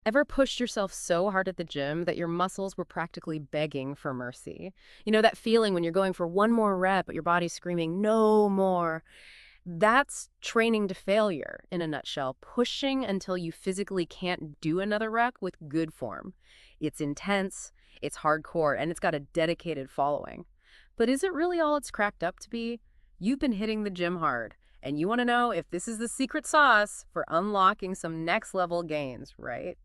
Ever pushed yourself so hard at the gym that your muscles were practically begging for mercy? You know, that feeling when you're going for one more rep, but your body's screaming, no more. That's training to failure in a nutshell, pushing until you physically can't do another rep with good form. It's intense, it's hardcore, and it's got a dedicated following. But is it really all it's cracked up to be? You've been hitting the gym hard, and you want to know if this is the secret sauce for unlocking some next level gains, right?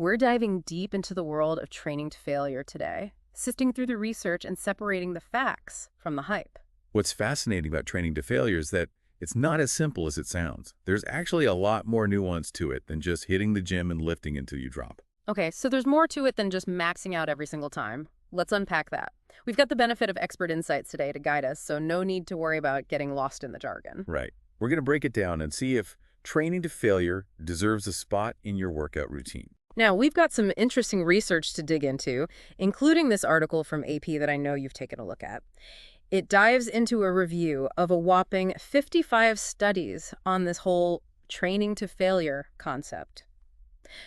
We're diving deep into the world of training to failure today, sifting through the research and separating the facts from the hype. What's fascinating about training to failure is that it's not as simple as it sounds. There's actually a lot more nuance to it than just hitting the gym and lifting until you drop. Okay, so there's more to it than just maxing out every single time. Let's unpack that. We've got the benefit of expert insights today to guide us, so no need to worry about getting lost in the jargon. Right. We're going to break it down and see if training to failure deserves a spot in your workout routine. Now, we've got some interesting research to dig into, including this article from AP that I know you've taken a look at. It dives into a review of a whopping 55 studies on this whole training to failure concept.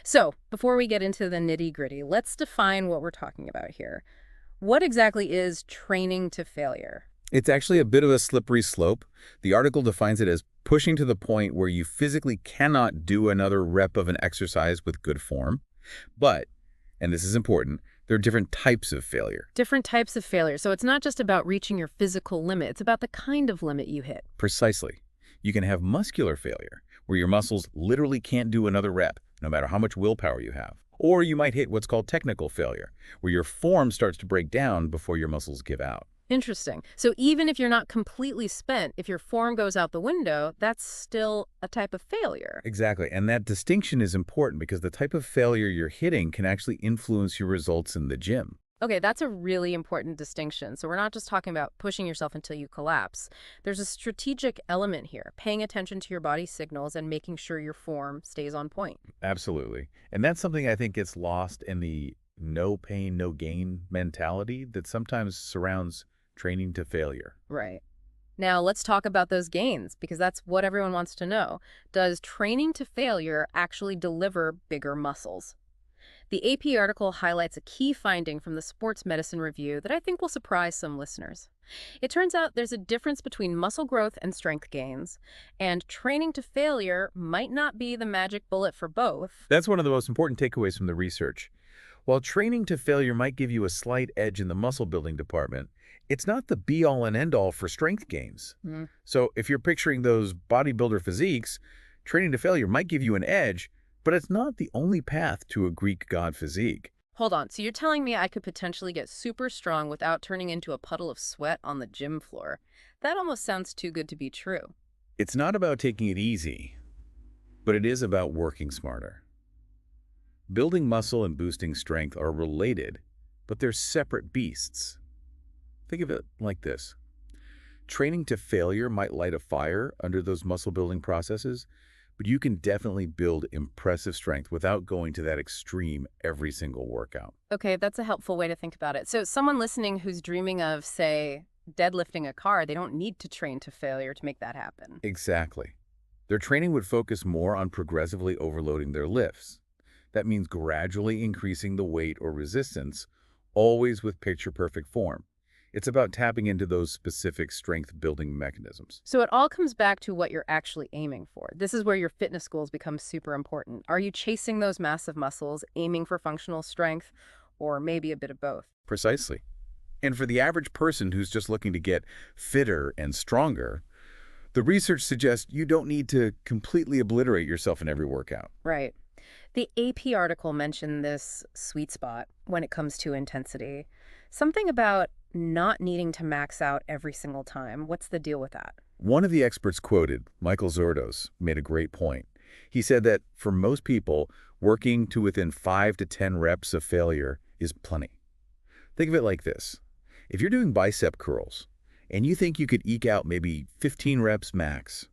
So, before we get into the nitty-gritty, let's define what we're talking about here. What exactly is training to failure? It's actually a bit of a slippery slope. The article defines it as pushing to the point where you physically cannot do another rep of an exercise with good form. But, and this is important, there are different types of failure. Different types of failure. So it's not just about reaching your physical limit. It's about the kind of limit you hit. Precisely. You can have muscular failure, where your muscles literally can't do another rep, no matter how much willpower you have. Or you might hit what's called technical failure, where your form starts to break down before your muscles give out. Interesting. So even if you're not completely spent, if your form goes out the window, that's still a type of failure. Exactly, and that distinction is important because the type of failure you're hitting can actually influence your results in the gym. Okay, that's a really important distinction. So we're not just talking about pushing yourself until you collapse. There's a strategic element here, paying attention to your body's signals and making sure your form stays on point. Absolutely. And that's something I think gets lost in the no pain, no gain mentality that sometimes surrounds training to failure. Right. Now let's talk about those gains, because that's what everyone wants to know. Does training to failure actually deliver bigger muscles? The AP article highlights a key finding from the Sports Medicine Review that I think will surprise some listeners. It turns out there's a difference between muscle growth and strength gains, and training to failure might not be the magic bullet for both. That's one of the most important takeaways from the research. While training to failure might give you a slight edge in the muscle building department, it's not the be-all and end-all for strength gains. So if you're picturing those bodybuilder physiques, training to failure might give you an edge, but it's not the only path to a Greek god physique. Hold on, so you're telling me I could potentially get super strong without turning into a puddle of sweat on the gym floor? That almost sounds too good to be true. It's not about taking it easy, but it is about working smarter. Building muscle and boosting strength are related, but they're separate beasts. Think of it like this. Training to failure might light a fire under those muscle building processes, but you can definitely build impressive strength without going to that extreme every single workout. Okay, that's a helpful way to think about it. So someone listening who's dreaming of, say, deadlifting a car, they don't need to train to failure to make that happen. Exactly. Their training would focus more on progressively overloading their lifts. That means gradually increasing the weight or resistance, always with picture-perfect form. It's about tapping into those specific strength-building mechanisms. So it all comes back to what you're actually aiming for. This is where your fitness goals become super important. Are you chasing those massive muscles, aiming for functional strength, or maybe a bit of both? Precisely. And for the average person who's just looking to get fitter and stronger, the research suggests you don't need to completely obliterate yourself in every workout. Right. The AP article mentioned this sweet spot when it comes to intensity. Something about not needing to max out every single time. What's the deal with that? One of the experts quoted, Michael Zordos, made a great point. He said that for most people, working to within 5 to 10 reps of failure is plenty. Think of it like this. If you're doing bicep curls and you think you could eke out maybe 15 reps max,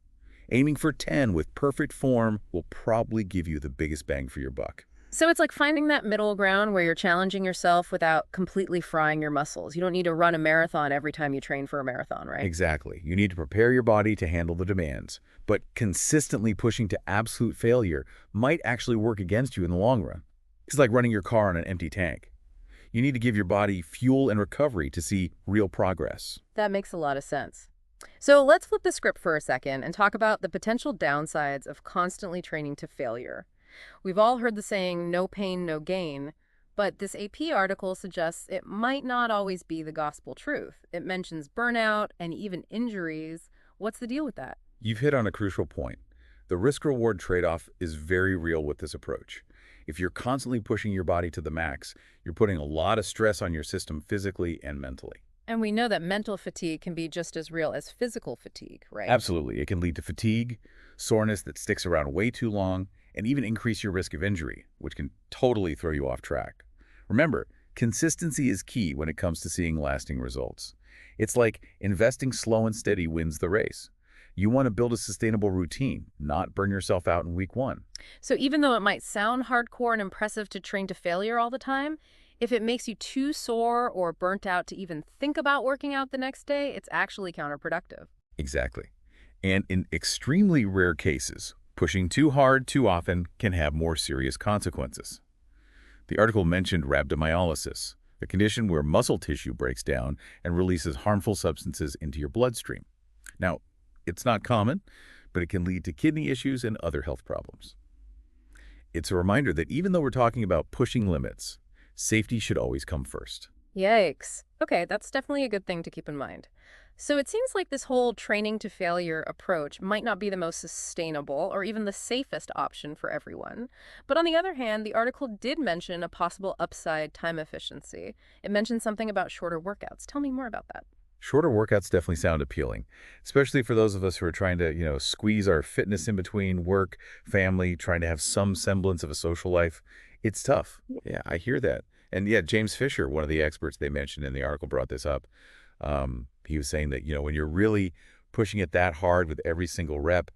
aiming for 10 with perfect form will probably give you the biggest bang for your buck. So it's like finding that middle ground where you're challenging yourself without completely frying your muscles. You don't need to run a marathon every time you train for a marathon, right? Exactly. You need to prepare your body to handle the demands, but consistently pushing to absolute failure might actually work against you in the long run. It's like running your car on an empty tank. You need to give your body fuel and recovery to see real progress. That makes a lot of sense. So let's flip the script for a second and talk about the potential downsides of constantly training to failure. We've all heard the saying, no pain, no gain, but this AP article suggests it might not always be the gospel truth. It mentions burnout and even injuries. What's the deal with that? You've hit on a crucial point. The risk-reward trade-off is very real with this approach. If you're constantly pushing your body to the max, you're putting a lot of stress on your system physically and mentally. And we know that mental fatigue can be just as real as physical fatigue, right? Absolutely. It can lead to fatigue, soreness that sticks around way too long, and even increase your risk of injury, which can totally throw you off track. Remember, consistency is key when it comes to seeing lasting results. It's like investing slow and steady wins the race. You want to build a sustainable routine, not burn yourself out in week one. So even though it might sound hardcore and impressive to train to failure all the time, if it makes you too sore or burnt out to even think about working out the next day, it's actually counterproductive. Exactly. And in extremely rare cases, pushing too hard too often can have more serious consequences. The article mentioned rhabdomyolysis, a condition where muscle tissue breaks down and releases harmful substances into your bloodstream. Now, it's not common, but it can lead to kidney issues and other health problems. It's a reminder that even though we're talking about pushing limits, safety should always come first. Yikes. Okay, that's definitely a good thing to keep in mind. So it seems like this whole training to failure approach might not be the most sustainable or even the safest option for everyone. But on the other hand, the article did mention a possible upside: time efficiency. It mentioned something about shorter workouts. Tell me more about that. Shorter workouts definitely sound appealing, especially for those of us who are trying to, squeeze our fitness in between work, family, trying to have some semblance of a social life. It's tough. Yeah, I hear that. And yeah, James Fisher, one of the experts they mentioned in the article, brought this up. He was saying that, when you're really pushing it that hard with every single rep,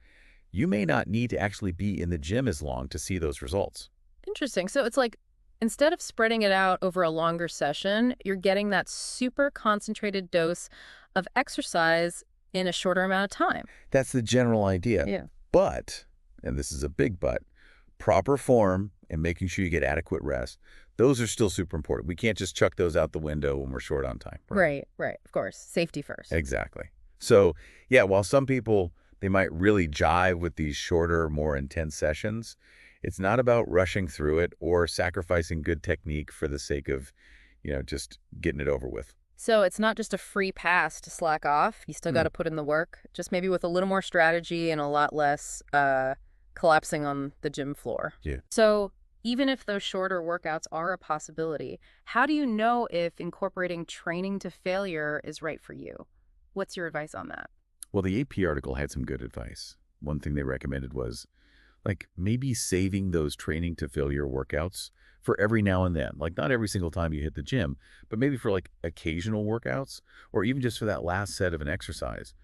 you may not need to actually be in the gym as long to see those results. Interesting. So it's like instead of spreading it out over a longer session, you're getting that super concentrated dose of exercise in a shorter amount of time. That's the general idea. Yeah. But, and this is a big but, proper form and making sure you get adequate rest, those are still super important. We can't just chuck those out the window when we're short on time. Right, right. Of course. Safety first. Exactly. So, yeah, while some people, they might really jive with these shorter, more intense sessions, it's not about rushing through it or sacrificing good technique for the sake of, just getting it over with. So it's not just a free pass to slack off. You still got to put in the work, just maybe with a little more strategy and a lot less collapsing on the gym floor. Yeah. So even if those shorter workouts are a possibility, how do you know if incorporating training to failure is right for you? What's your advice on that? Well, the AP article had some good advice. One thing they recommended was, like, maybe saving those training to failure workouts for every now and then. Like, not every single time you hit the gym, but maybe for, like, occasional workouts or even just for that last set of an exercise.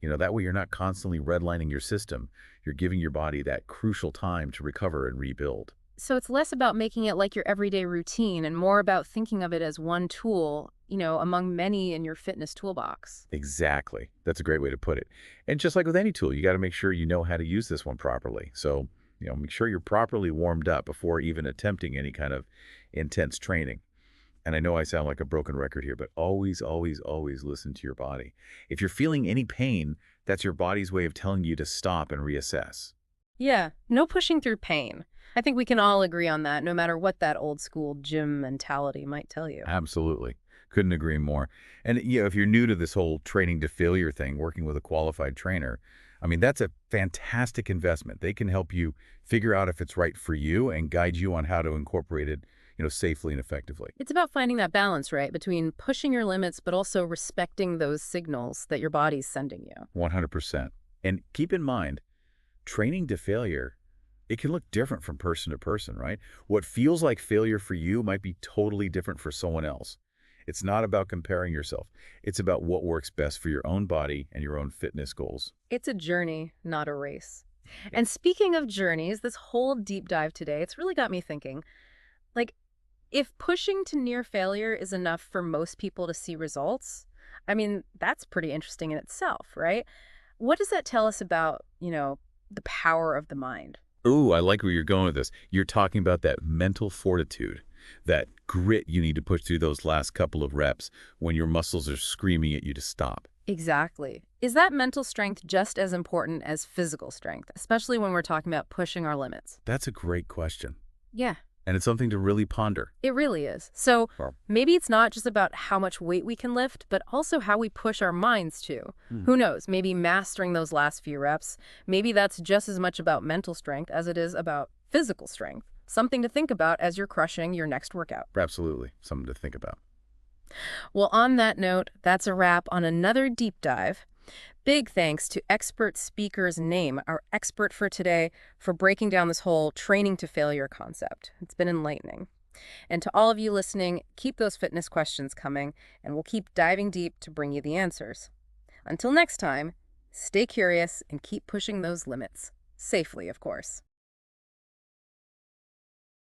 That way you're not constantly redlining your system. You're giving your body that crucial time to recover and rebuild. So it's less about making it like your everyday routine and more about thinking of it as one tool, among many in your fitness toolbox. Exactly. That's a great way to put it. And just like with any tool, you got to make sure you know how to use this one properly. So, make sure you're properly warmed up before even attempting any kind of intense training. And I know I sound like a broken record here, but always, always, always listen to your body. If you're feeling any pain, that's your body's way of telling you to stop and reassess. Yeah, no pushing through pain. I think we can all agree on that, no matter what that old school gym mentality might tell you. Absolutely. Couldn't agree more. And, if you're new to this whole training to failure thing, working with a qualified trainer, I mean, that's a fantastic investment. They can help you figure out if it's right for you and guide you on how to incorporate it, safely and effectively. It's about finding that balance, right, between pushing your limits, but also respecting those signals that your body's sending you. 100%. And keep in mind, training to failure, it can look different from person to person, right? What feels like failure for you might be totally different for someone else. It's not about comparing yourself. It's about what works best for your own body and your own fitness goals. It's a journey, not a race. And speaking of journeys, this whole deep dive today, it's really got me thinking, like, if pushing to near failure is enough for most people to see results, I mean, that's pretty interesting in itself, right? What does that tell us about, the power of the mind? Ooh, I like where you're going with this. You're talking about that mental fortitude, that grit you need to push through those last couple of reps when your muscles are screaming at you to stop. Exactly. Is that mental strength just as important as physical strength, especially when we're talking about pushing our limits? That's a great question, Yeah, and it's something to really ponder. it really is. So Well, maybe it's not just about how much weight we can lift, but also how we push our minds too. hmm, Who knows? Maybe mastering those last few reps, maybe that's just as much about mental strength as it is about physical strength. Something to think about as you're crushing your next workout. absolutely, something to think about. Well, on that note, that's a wrap on another deep dive. Big thanks to expert speaker's name, our expert for today, for breaking down this whole training to failure concept. It's been enlightening. And to all of you listening, keep those fitness questions coming, and we'll keep diving deep to bring you the answers. Until next time, stay curious and keep pushing those limits. Safely, of course.